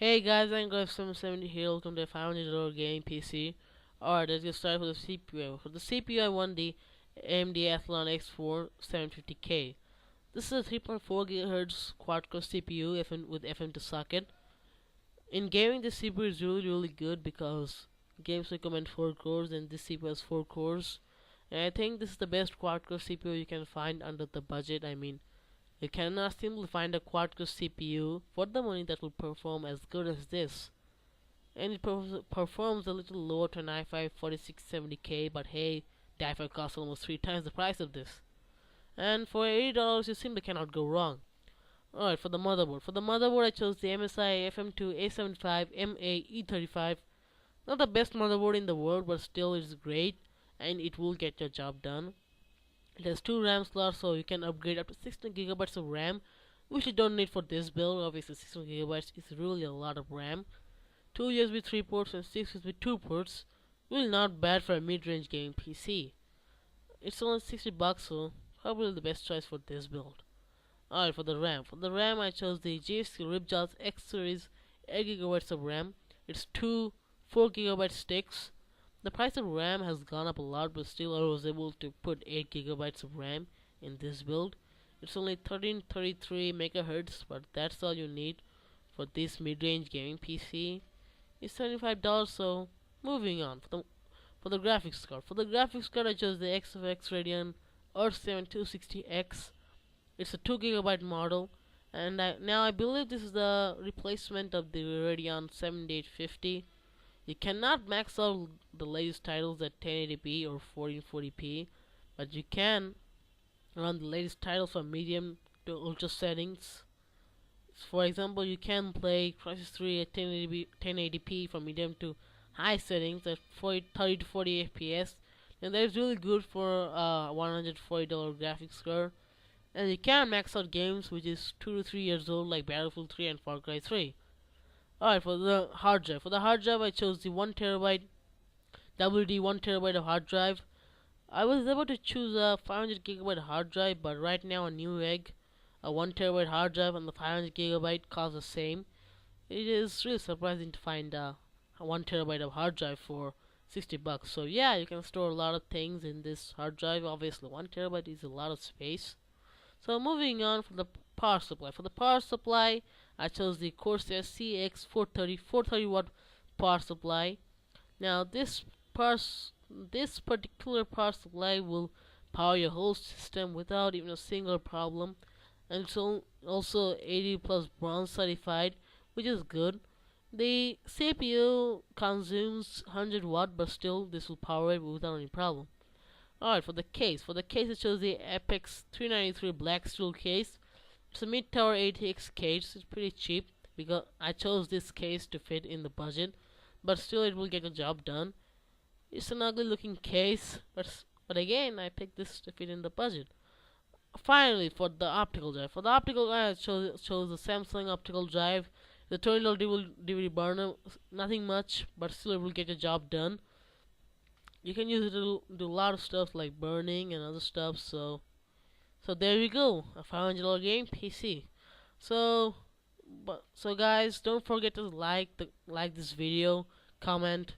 Hey guys, I'm F770 here. Welcome to a $500 game PC. Alright, let's get started with the CPU. For the CPU, I want the AMD Athlon X4 750K. This is a 3.4 GHz quad-core CPU with FM2 socket. In gaming, this CPU is really good because games recommend 4 cores and this CPU has 4 cores. And I think this is the best quad-core CPU you can find under the budget. I mean, you cannot simply find a quad-core CPU for the money that will perform as good as this. And it performs a little lower to an i5 4670K, but hey, the i5 costs almost 3 times the price of this. And for $80, you simply cannot go wrong. Alright, for the motherboard. For the motherboard, I chose the MSI FM2 A75 MA-E35. Not the best motherboard in the world, but still it's great, and it will get your job done. It has 2 RAM slots, so you can upgrade up to 16GB of RAM, which you don't need for this build. Obviously, 16GB is really a lot of RAM. 2 USB 3 ports and 6 USB 2 ports. Really not bad for a mid-range gaming PC. It's only $60, so probably the best choice for this build. Alright, for the RAM. For the RAM, I chose the G.Skill Ripjaws X series 8GB of RAM. It's two 4GB sticks. The price of RAM has gone up a lot, but still I was able to put 8GB of RAM in this build. It's only 1333 MHz, but that's all you need for this mid-range gaming PC. It's $75, so moving on. For the graphics card. For the graphics card, I chose the XFX Radeon R7 260X. It's a 2GB model, and now I believe this is the replacement of the Radeon 7850. You cannot max out the latest titles at 1080p or 1440p, but you can run the latest titles from medium to ultra settings. For example, you can play Crisis 3 at 1080p from medium to high settings at 30 to 40 FPS, and that is really good for a $140 graphics card. And you can max out games which is 2 to 3 years old like Battlefield 3 and Far Cry 3. Alright, for the hard drive. For the hard drive, I chose the 1TB WD 1TB of hard drive. I was able to choose a 500GB hard drive, but right now on Newegg, a 1TB hard drive and the 500GB cost the same. It is really surprising to find a 1TB of hard drive for $60. So yeah, you can store a lot of things in this hard drive. Obviously, 1TB is a lot of space. So moving on for the power supply. For the power supply, I chose the Corsair CX-430 430-watt power supply. Now this particular power supply will power your whole system without even a single problem, and it's also 80 plus bronze certified, which is good. The CPU consumes 100 watt, but still this will power it without any problem. Alright, for the case. For the case, I chose the Apex 393 Black Steel case. It's a mid-tower ATX case. It's pretty cheap because I chose this case to fit in the budget, but still it will get the job done. It's an ugly looking case, but again, I picked this to fit in the budget. Finally, for the optical drive. For the optical drive, I chose the Samsung optical drive. The $20 DVD burner, nothing much, but still it will get the job done. You can use it to do a lot of stuff like burning and other stuff. So there we go, a $500 game PC. So guys, don't forget to like this video, comment,